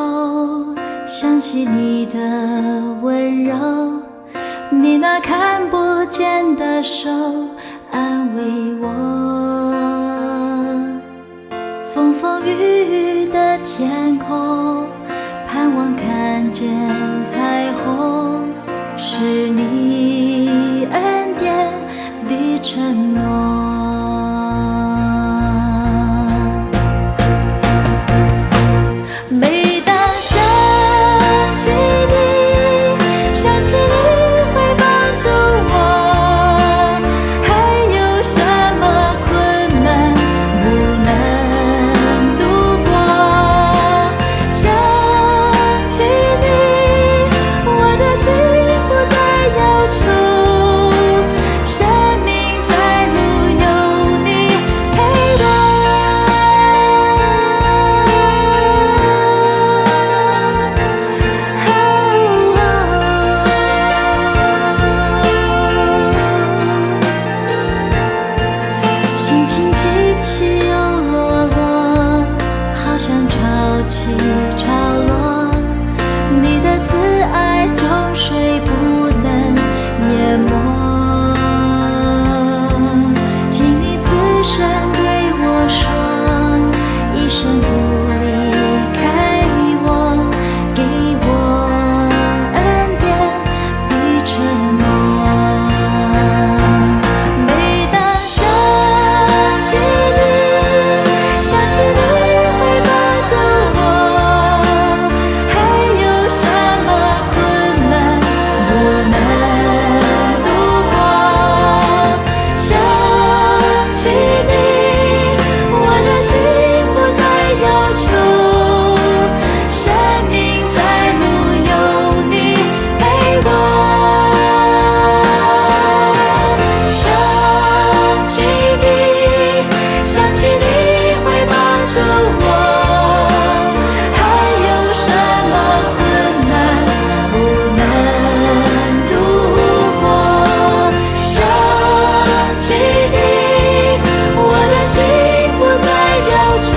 后，想起你的温柔，你那看不见的手安慰我。风风雨雨的天空，盼望看见彩虹，是你恩典的承诺。每当想起你，想起你会帮助我，还有什么困难不能度过？想起你，我的心不再忧愁，生命窄路有你陪伴。心情起起又落落，好像潮起潮落，你的慈爱终水不能淹没。听你自声对我说，一生不离开我，给我恩典的承诺。每当想起你，想起你会帮助我，还有什么困难不能度过？想起你，我的心不再忧愁，生命窄路有你陪我。想起你，想起你会帮助我，还有什么困难不能度过？想起你，我的心不再忧愁，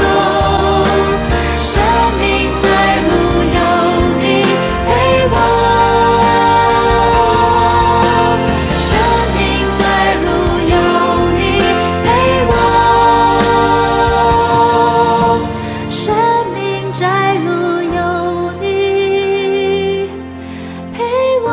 生命窄路有你陪我。生命窄路有你陪我，生命窄路有你陪我。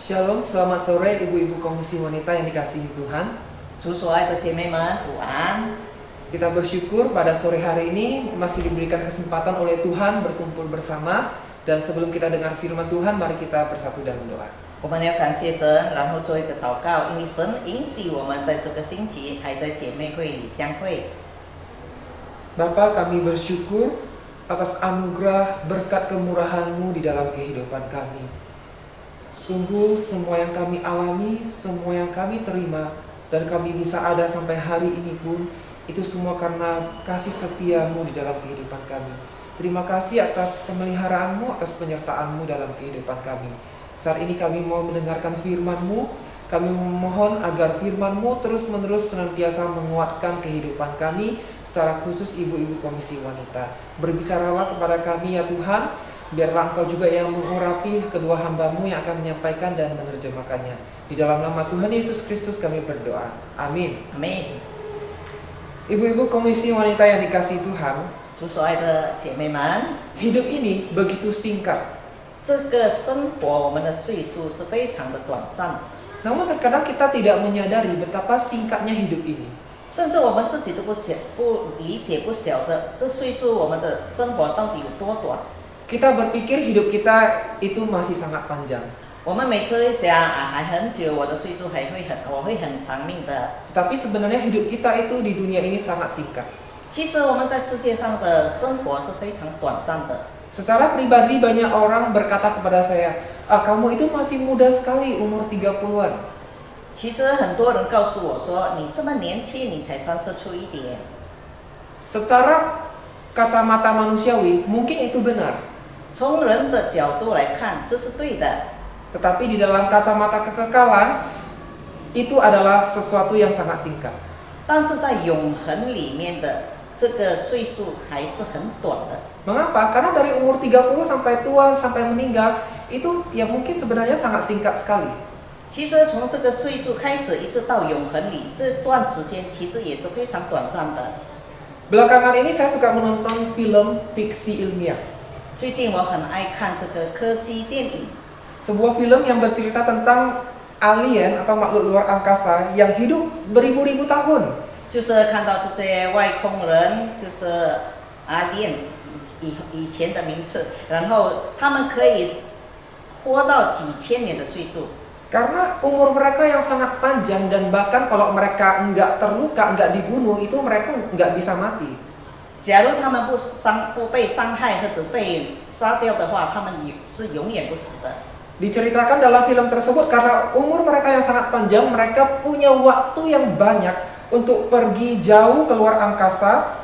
Shalom, selamat sore ibu-ibu komisi wanita yang dikasihi Tuhan. 主所爱的姐妹们，午安！ Kita bersyukur pada sore hari ini masih diberikan kesempatan oleh Tuhan berkumpul bersama. Dan sebelum kita dengar firman Tuhan, mari kita bersatu dan berdoa. 我们要感谢神，然后做一个祷告，因为神允许我们在这个星期还在姐妹会里相会。 Bapa, kami bersyukur atas anugerah berkat kemurahan-Mu di dalam kehidupan kami. Sungguh semua yang kami alami, semua yang kami terima, dan kami bisa ada sampai hari ini pun, itu semua karena kasih setia-Mu di dalam kehidupan kami. Terima kasih atas pemeliharaanmu, atas penyertaan-Mu dalam kehidupan kami. Saat ini kami mau mendengarkan firman-Mu. Kami memohon agar firman-Mu terus-menerus senantiasa menguatkan kehidupan kami, secara khusus ibu-ibu komisi wanita. Berbicaralah kepada kami ya Tuhan, biarlah Engkau juga yang mengurapi kedua hamba-Mu yang akan menyampaikan dan menerjemahkannya. Di dalam nama Tuhan Yesus Kristus kami berdoa. Amin. Amin。 Ibu-ibu komisi wanita yang dikasihi Tuhan, 主所爱的姐妹们， hidup ini begitu singkat. 这个生活我们的岁数是非常的短暂， Namun terkadang kita tidak menyadari betapa singkatnya hidup ini. 甚至我们自己都不理解、不晓得这岁数我们的生活到底有多短。 Kita berpikir hidup kita itu masih sangat panjang. 我们每次会想啊，还很久，我的岁数我会很长命的。 Tapi sebenarnya hidup kita itu di dunia ini sangat singkat. 其实我们在世界上的生活是非常短暂的。 Secara pribadi banyak orang berkata kepada saya, kamu itu masih muda sekali, umur 30-an. 其实很多人告诉我说，你这么年轻，你才30出一点。 Secara kacamata manusiawi, mungkin itu benar. 从人的角度来看，这是对的。 Tetapi di dalam kacamata kekekalan, itu adalah sesuatu yang sangat singkat. 但是在永恒里面的这个岁数还是很短的。 Mengapa? Karena dari umur 30 sampai tua sampai meninggal, itu ya mungkin sebenarnya sangat singkat sekali. 其实从这个岁数开始，一直到永恒里，这段时间其实也是非常短暂的。 Belakangan ini saya suka menonton film fiksi ilmiah. 最近我很爱看这个科技电影， Sebuah film yang bercerita tentang alien atau makhluk luar angkasa yang hidup beribu-ribu tahun. 就是看到这些外空人，就是 aliens 以前的名词，然后他们可以活到几千年的岁数。 Karena umur mereka yang sangat panjang dan bahkan kalau mereka nggak terluka, nggak dibunuh, itu mereka nggak bisa mati. 假如他们不被伤害或者被杀掉的话，他们是永远不死的。 Diceritakan dalam film tersebut karena umur mereka yang sangat panjang, mereka punya waktu yang banyak untuk pergi jauh keluar angkasa.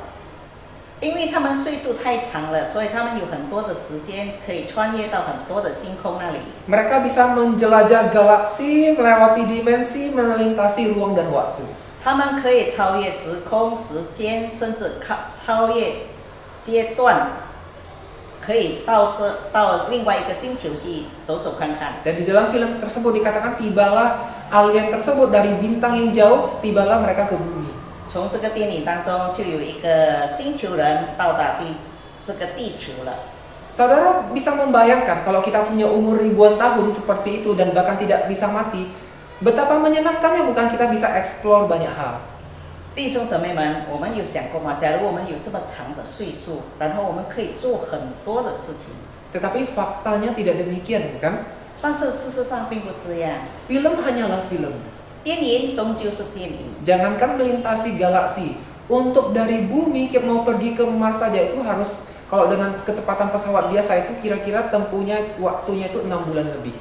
因为他们岁数太长了，所以他们有很多的时间可以穿越到很多的星空那里。 Mereka bisa menjelajah galaksi, melewati dimensi, melintasi ruang dan waktu. 他们可以超越时空、时间，甚至超越阶段，可以到另外一个星球去走走看看。 Dan di dalam film tersebut dikatakan tibalah alien tersebut dari bintang yang jauh, tibalah mereka ke bumi. 从这个电影当中，就有一个星球人到达这个地球了。 Saudara bisa membayangkan kalau kita punya umur ribuan tahun seperti itu dan bahkan tidak bisa mati, betapa menyenangkannya bukan kita bisa explore banyak hal. 弟兄姊妹们，我们有想过吗？假如我们有这么长的岁数，然后我们可以做很多的事情， Tetapi faktanya tidak demikian, bukan? 但是事实上并不这样。 Film hanyalah film. 电影终究是电影。 Jangankan melintasi galaksi, untuk dari bumi kita mau pergi ke Mars saja itu harus, kalau dengan kecepatan pesawat biasa itu kira-kira tempuhnya waktunya itu 6 bulan lebih.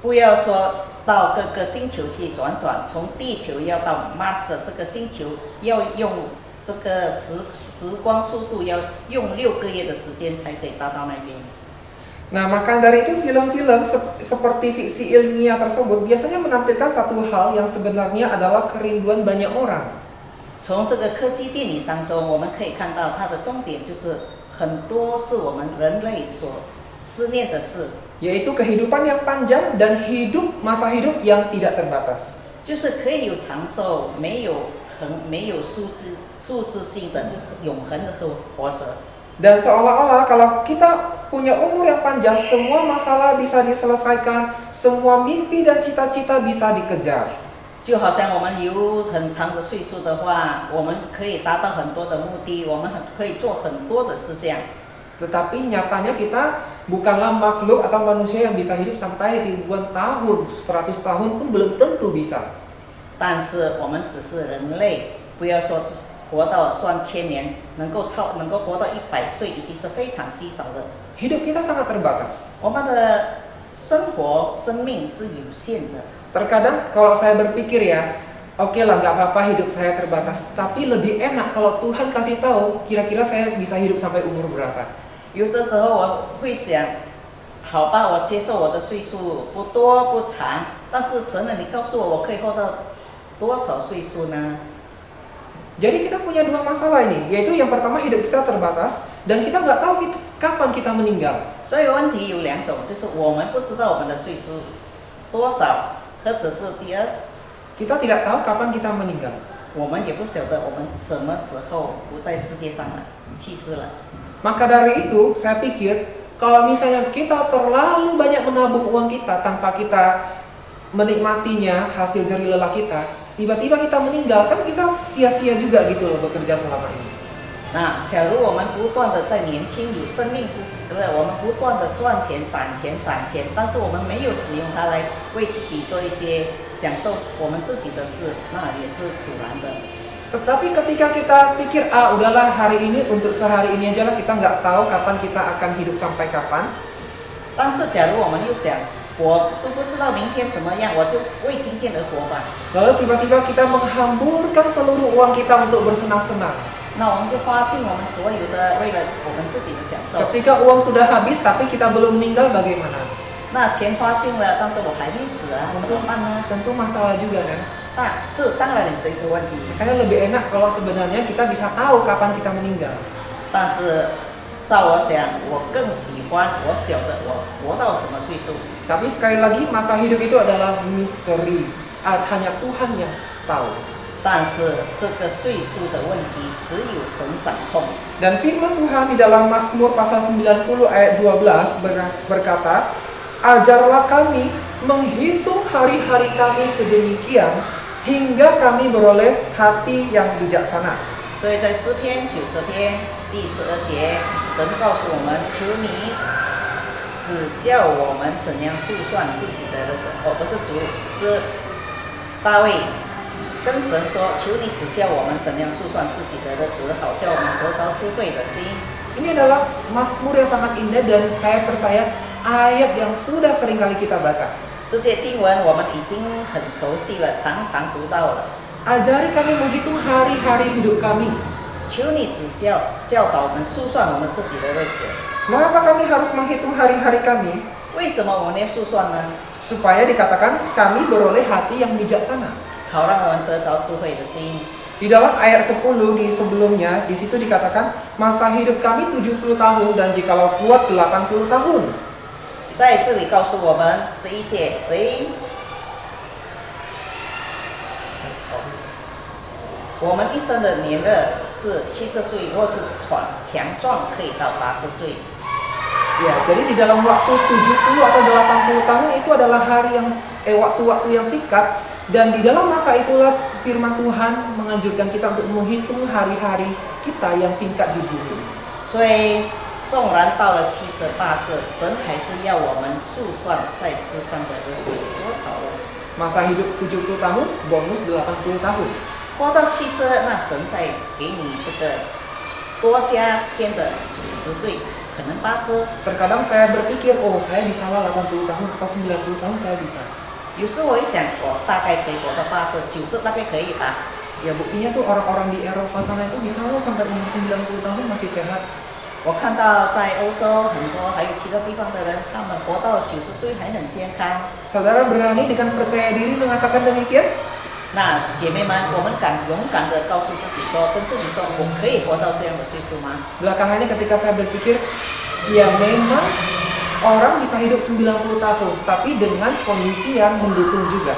不要说到各个星球去转转，从地球要到 Mars 这个星球，要用这个时光速度，要用6个月的时间才可以达到那边。 Nah, maka dari itu film-film seperti fiksi ilmiah tersebut biasanya menampilkan satu hal yang sebenarnya adalah kerinduan banyak orang. 从这个科技电影当中，我们可以看到它的重点就是很多是我们人类所思念的事， Yaitu kehidupan yang panjang dan masa hidup yang tidak terbatas. 就是可以有长寿，没有数字性的，就是永恒的活着。 Dan seolah-olah kalau kita punya umur yang panjang, semua masalah bisa diselesaikan, semua mimpi dan cita-cita bisa dikejar. 就好像我们有很长的岁数的话，我们可以达到很多的目的，我们可以做很多的事项。 Tetapi nyatanya kita bukanlah makhluk atau manusia yang bisa hidup sampai ribuan tahun, 100 tahun pun belum tentu bisa. 但是我们只是人类，不要说活到算千年，能够活到100岁，已经是非常稀少的。 Hidup kita sangat terbatas. 我们的生命是有限的。 Terkadang kalau saya berpikir ya, oke lah nggak apa-apa hidup saya terbatas, tapi lebih enak kalau Tuhan kasih tahu kira-kira saya bisa hidup sampai umur berapa. 有的时候我会想，好吧，我接受我的岁数不多不长，但是神啊，你告诉我可以活到多少岁数呢？ Jadi kita punya dua masalah ini, yaitu yang pertama hidup kita terbatas dan kita nggak tahu kapan kita meninggal. 所以问题有两种，就是我们不知道我们的岁数多少，或者是第二， Kita tidak tahu kapan kita meninggal. 我们也不晓得我们什么时候不在世界上了，去世了。 Maka dari itu saya pikir kalau misalnya kita terlalu banyak menabung uang kita tanpa kita menikmatinya hasil jerih lelah kita, tiba-tiba kita meninggal, kan kita sia-sia juga gitu loh bekerja selama ini. 那假如我们不断的在年轻有生命之时，我们不断的赚钱、攒钱、但是我们没有使用它来为自己做一些享受我们自己的事，那也是突然的。 Tetapi ketika kita pikir, udahlah hari ini untuk sehari ini aja lah, kita nggak tahu kapan kita akan hidup sampai kapan. 但是假如我们又想，我都不知道明天怎么样，我就为今天而活吧。 Lalu tiba-tiba kita menghamburkan seluruh uang kita untuk bersenang-senang. 那我们就花尽我们所有的，为了我们自己的享受。 Ketika uang sudah habis tapi kita belum meninggal bagaimana? 那钱花尽了，但是我还没死啊，怎么办呢？ Tentu masalah juga kan. 那这当然也是一个问题。 Makanya lebih enak kalau sebenarnya kita bisa tahu kapan kita meninggal. 但是照我想，我更喜欢我晓得我活到什么岁数。 Tapi sekali lagi masa hidup itu adalah misteri. Hanya Tuhan yang tahu. 但是这个岁数的问题只有神掌控。 Dan firman Tuhan di dalam Mazmur pasal 90 ayat 12 berkata, ajarlah kami menghitung hari-hari kami sedemikian hingga kami beroleh hati yang bijaksana. 所以在诗篇90篇第12节，神告诉我们：求你指教我们怎样数算自己的日子。哦，不是主，是大卫跟神说：求你指教我们怎样数算自己的日子，好叫我们得着智慧的心。 Ini adalah Mazmur yang sangat indah dan saya percaya ayat yang sudah sering kali kita baca. 这些经文我们已经很熟悉了，常常读到了。 Ajari kami menghitung hari-hari hidup kami. 求你指教，教导我们数算我们自己的日子。 Mengapa kami harus menghitung hari-hari kami? 为什么我们要数算呢？ Supaya dikatakan kami beroleh hati yang bijaksana. 好让我们得着智慧的心。 Di dalam ayat 10 di sebelumnya, di situ dikatakan masa hidup kami 70 tahun dan jikalau kuat 80 tahun. 在这里告诉我们11节，谁？我们一生的年日是70岁，若是强壮，可以到80岁。 Ya, jadi di dalam waktu 70 atau 80 tahun itu adalah waktu-waktu yang singkat. Dan di dalam masa itulah firman Tuhan menganjurkan kita untuk menghitung hari-hari kita yang singkat di bumi. 所以，纵然到了70、80，神还是要我们数算在世上的日子有多少了。 Masa hidup 70 tahun, bonus 80 tahun. 活到70，那神再给你这个多加添的10岁，可能80。 Terkadang saya berpikir, oh saya bisa lah 80 tahun atau 90 tahun saya bisa. 有时我一想，我大概可以活到80、90，大概可以吧。 Ya buktinya tuh orang-orang di Eropa sana itu bisa loh sampai umur 90 tahun masih sehat. 我看到在欧洲很多还有其他地方的人，他们活到90岁还很健康。 Saudara berani dengan percaya diri mengatakan demikian? 那姐妹们，我们敢勇敢的告诉自己说，跟自己说，我可以活到这样的岁数吗？ Belakangan ini ketika saya berpikir, ya memang orang bisa hidup 90 tahun, tapi dengan kondisi yang mendukung juga.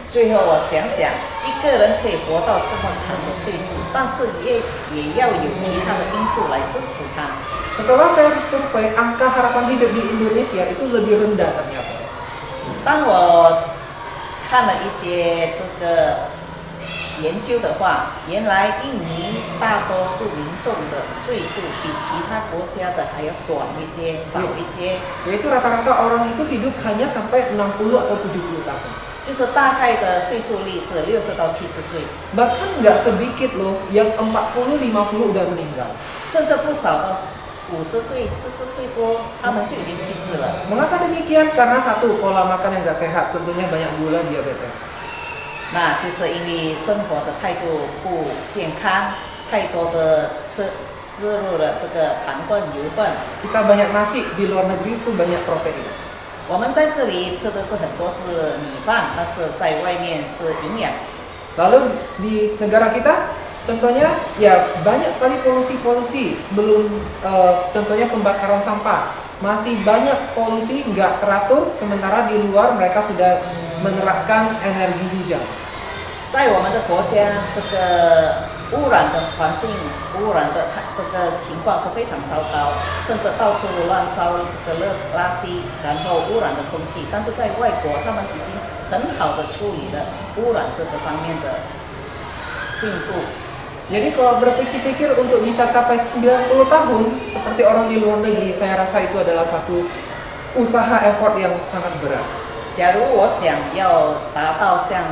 最后我想想，一个人可以活到这么长的岁数，但是也要有其他的因素来支持他。 Setelah saya survei, angka harapan hidup di Indonesia itu lebih rendah ternyata. 当我看了一些这个研究的话，原来印尼大多数民众的岁数比其他国家的还要短一些，少一些。 Yaitu rata-rata orang itu hidup hanya sampai 60 atau 70 tahun. 就是大概的岁数率是60到70岁， Bahkan nggak sedikit loh yang 40-50 udah meninggal. 甚至不少到50岁、40岁多，他们就已经去世了。 Mengapa demikian? Karena satu, pola makan yang nggak sehat, contohnya banyak gula, diabetes. 那就是因为生活的态度不健康，太多的摄入了这个糖分、油分。 Kita banyak nasi, di luar negeri itu banyak protein. 我们在这里吃的是很多是米饭，但是在外面是营养。 Lalu di negara kita, contohnya ya banyak sekali polusi-polusi, belum contohnya pembakaran sampah, masih banyak polusi nggak teratur, sementara di luar mereka sudah menerapkan energi hijau. 在我们的国家，这个污染的环境、污染的这个情况是非常糟糕，甚至到处乱烧这个垃圾，然后污染的空气。但是在外国，他们已经很好的处理了污染这个方面的进度。 Jadi kalau berpikir-pikir untuk bisa capai 90 tahun seperti orang di luar negeri, saya rasa itu adalah satu usaha effort yang sangat berat. 假如我想要达到像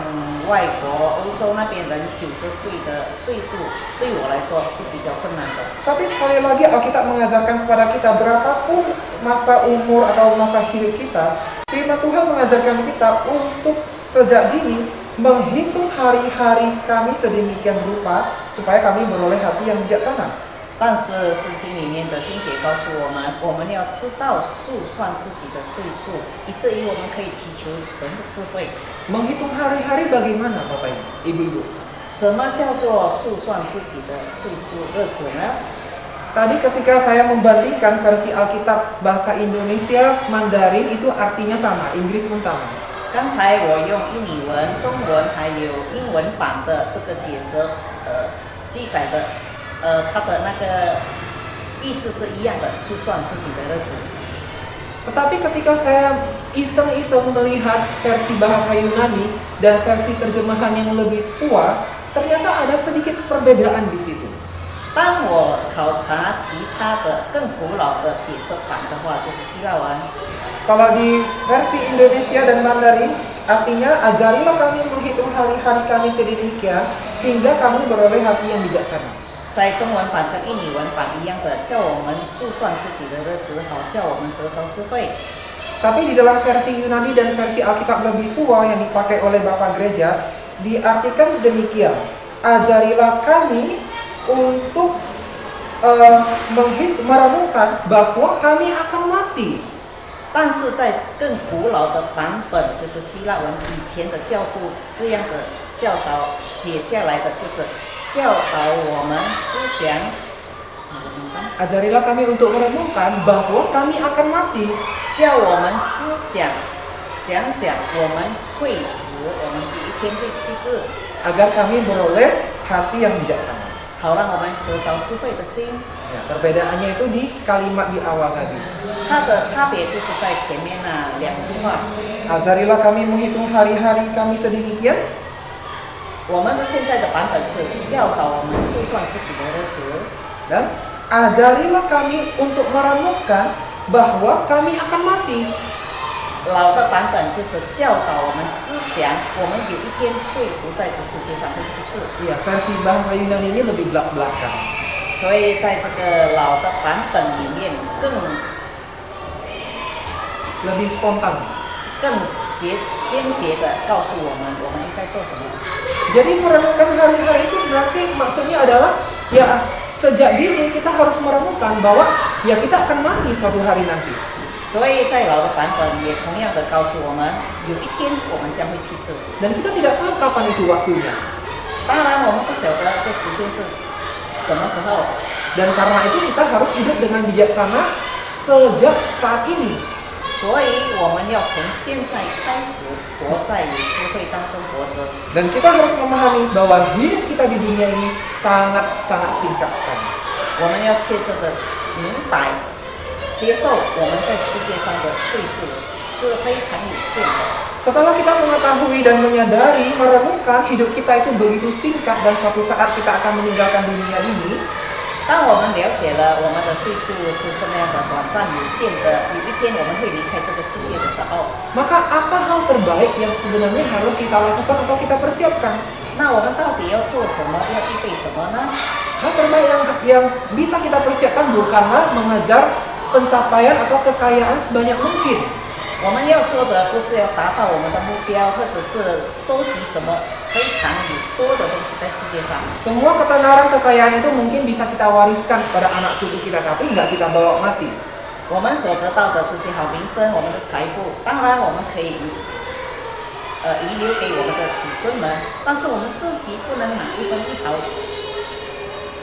外国、欧洲那边人90岁的岁数，对我来说是比较困难的。 Tapi sekali lagi Alkitab mengajarkan kepada kita berapapun masa umur atau masa hidup kita, firman Tuhan mengajarkan kita untuk sejak dini menghitung hari-hari kami sedemikian rupa supaya kami beroleh hati yang bijaksana. 但是圣经里面的经节告诉我们，我们要知道数算自己的岁数，以至于我们可以祈求神的智慧。 Menghitung hari-hari bagaimana Bapak Ibu? 什么叫做数算自己的岁数日子呢？ Tadi ketika saya membandingkan versi Alkitab bahasa Indonesia Mandarin itu artinya sama, Inggris pun sama. 刚才我用印尼文、中文还有英文版的这个解释，记载的，它的那个意思是一样的，数算自己的日子。 Tetapi ketika saya iseng-iseng melihat versi bahasa Yunani dan versi terjemahan yang lebih tua, ternyata ada sedikit perbedaan di situ. 当我考察其他的更古老的解释版的话，就是希腊文。 Kalau di versi Indonesia dan Mandarin, artinya ajarilah kami menghitung hari-hari kami sedemikian hingga kami beroleh hati yang bijaksana. 在中文版跟印尼文版一样的，叫我们数算自己的日子，好叫我们得着智慧。 Tapi di dalam versi Yunani dan versi Alkitab lebih tua yang dipakai oleh Bapak Gereja, diartikan demikian. Ajarilah kami untuk merenungkan bahwa kami akan mati. 但是在更古老的版本，就是希腊文以前的教父这样的教导写下来的，就是教导我们思想。 Ajarilah kami untuk merenungkan bahwa kami akan mati. 叫我们思想，想想我们会死，我们有一天会去世， Agar kami beroleh hati yang bijaksana. 好让我们得着智慧的心。 Ya, perbedaannya itu di kalimat di awal tadi. 它的差别就是在前面那两句话。 Ajarilah kami menghitung hari-hari kami sedemikian. 我们的现在的版本是教导我们数算自己的日子， Dan ajarilah kami untuk merenungkan bahwa kami akan mati. 老的版本就是教导我们思想，我们有一天会不在这世界上会去世。 Ya, versi bahasa Yunani ini lebih belak-belakan. 所以在这个老的版本里面更 Lebih spontan. 简洁的告诉我们应该做什么。 Jadi merenungkan hari-hari itu berarti maksudnya adalah ya sejak dini kita harus merenungkan bahwa ya kita akan mati suatu hari nanti. 所以在老的版本也同样的告诉我们，有一天我们将会去世。 Dan kita tidak tahu kapan itu waktunya. 当然，我们不晓得这时间是什么时候。 Dan karena itu kita harus hidup dengan bijaksana sejak saat ini. 所以我们要从现在开始活在有智慧当中活着。 Dan kita harus memahami bahwa hidup kita di dunia ini sangat-sangat singkat sekali. 我们要切实的明白，接受我们在世界上的岁数是非常有限的。 Setelah kita mengetahui dan menyadari, merenungkan hidup kita itu begitu singkat dan suatu saat kita akan meninggalkan dunia ini, 当我们了解了我们的岁数是这么样的短暂有限的，有一天我们会离开这个世界的时候， maka apa hal terbaik yang sebenarnya harus kita lakukan atau kita persiapkan? 那我们到底要做什么，要预备什么呢？ Hal terbaik yang bisa kita persiapkan bukanlah mengejar pencapaian atau kekayaan sebanyak mungkin. 我们要做的不是要达到我们的目标，或者是收集什么非常有多的东西在世界上。 Semua ketenaran kekayaan itu mungkin bisa kita wariskan kepada anak cucu kita, tapi nggak kita bawa mati. 我们所得到的这些好名声，我们的财富，当然我们可以遗留给我们的子孙们，但是我们自己不能拿一分一毫，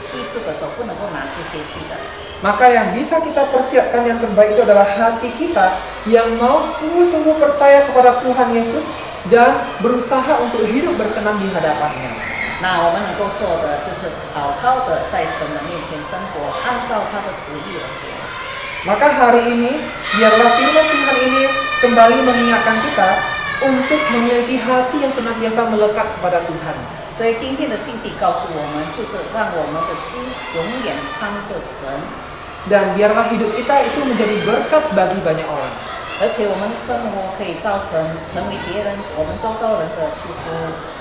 去世的时候不能够拿这些去的。 Maka yang bisa kita persiapkan yang terbaik itu adalah hati kita yang mau sungguh-sungguh percaya kepada Tuhan Yesus dan berusaha untuk hidup berkenan di hadapannya. 那我们能够做的就是好好的在神的面前生活，按照他的旨意来活。 Maka hari ini, biarlah firman Tuhan ini kembali mengingatkan kita untuk memiliki hati yang senantiasa melekat kepada Tuhan. 所以今天的信息告诉我们，就是让我们的心永远看着神， Dan biarlah hidup kita itu menjadi berkat bagi banyak orang. 而且我们的生活可以成为别人我们周遭人的祝福。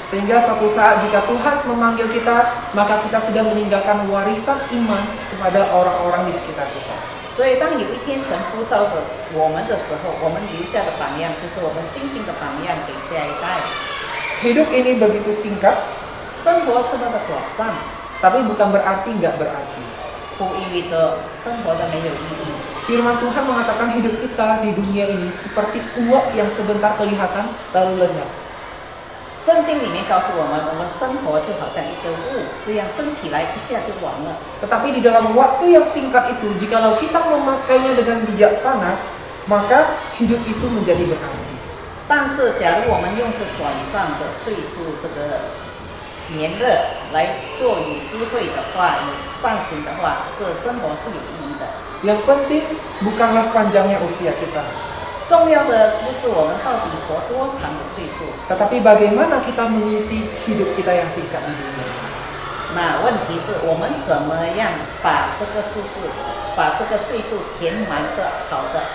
Sehingga suatu saat jika Tuhan memanggil kita, maka kita sudah meninggalkan warisan iman kepada orang-orang di sekitar kita. 所以当有一天神呼召的我们的时候，我们留下的榜样就是我们信心的榜样给下一代。Hidup ini begitu singkat, 生活这么的短暂， tapi bukan berarti nggak berarti. 不意味着生活的没有意义。 Firman Tuhan mengatakan hidup kita di dunia ini seperti uap yang sebentar kelihatan lalu lenyap. 圣经里面告诉我们，我们生活就好像一个雾，这样升起来一下就完了。 Tetapi di dalam waktu yang singkat itu, jikalau kita memakainya dengan bijaksana, maka hidup itu menjadi berarti. 但是，假如我们用这短暂的岁数这个年日来做有智慧的话、有善行的话，这生活是有意义的。 Yang penting bukanlah panjangnya usia kita, 重要的不是我们到底活多长的岁数， tetapi bagaimana kita mengisi hidup kita yang singkat di dunia. 那问题是我们怎么样把这个岁数填满这好的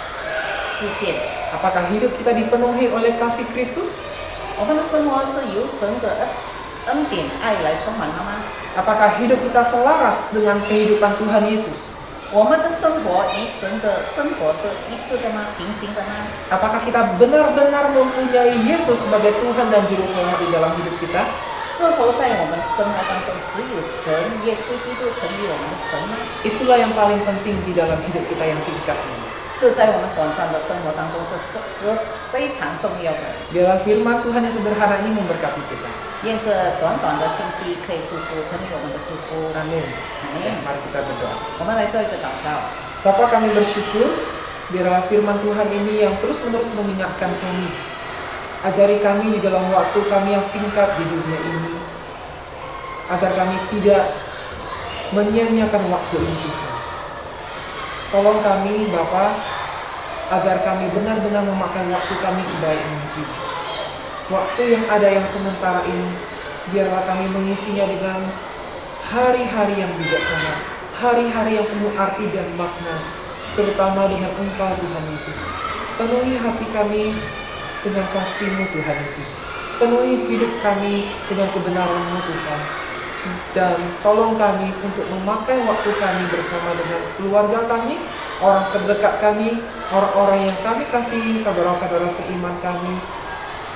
世界。 Apakah hidup kita dipenuhi oleh kasih Kristus? 我们的生活是由神的恩典爱来充满了吗？ Apakah hidup kita selaras dengan kehidupan Tuhan Yesus? 我们的生活与神的生活是一致的吗？平行的吗？ Apakah kita benar-benar mempunyai Yesus sebagai Tuhan dan Juru Selamat di dalam hidup kita? 是否在我们生活当中只有神耶稣基督成为我们的神呢？ Itulah yang paling penting di dalam hidup kita yang singkat ini. 这在我们短暂的生活当中是非常重要的。 Biarlah firman Tuhan yang sederhana ini memberkati kita. 愿这短短的信息可以祝福，成为我们的祝福。 Amin. Amin. Ya, mari kita berdoa. 我们来做一个祷告。 Bapa, kami bersyukur biarlah firman Tuhan ini yang terus-menerus mengingatkan kami. Ajari kami di dalam waktu kami yang singkat di dunia ini, agar kami tidak menyia-nyiakan waktu ini, Tuhan. Tolong kami, Bapa, agar kami benar-benar memakai waktu kami sebaik mungkin. Waktu yang ada yang sementara ini, biarlah kami mengisinya dengan hari-hari yang bijaksana, hari-hari yang penuh arti dan makna, terutama dengan Engkau, Tuhan Yesus. Penuhi hati kami dengan kasih-Mu, Tuhan Yesus. Penuhi hidup kami dengan kebenaran-Mu, Tuhan. Dan tolong kami untuk memakai waktu kami bersama dengan keluarga kami, orang terdekat kami, orang-orang yang kami kasihi, saudara-saudara seiman kami,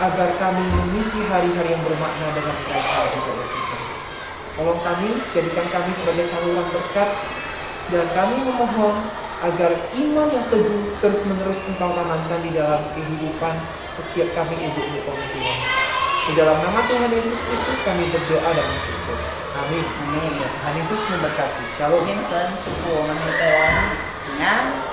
agar kami mengisi hari-hari yang bermakna dengan mereka juga, ya Tuhan. Tolong kami, jadikan kami sebagai saluran berkat, dan kami memohon agar iman yang teguh terus-menerus Engkau tanamkan di dalam kehidupan setiap kami ibu-ibu pengasihan. Di dalam nama Tuhan Yesus Kristus kami berdoa dan bersyukur. Amin. Amin. Tuhan Yesus memberkati. Shalom. 愿神祝福我们每个人平安。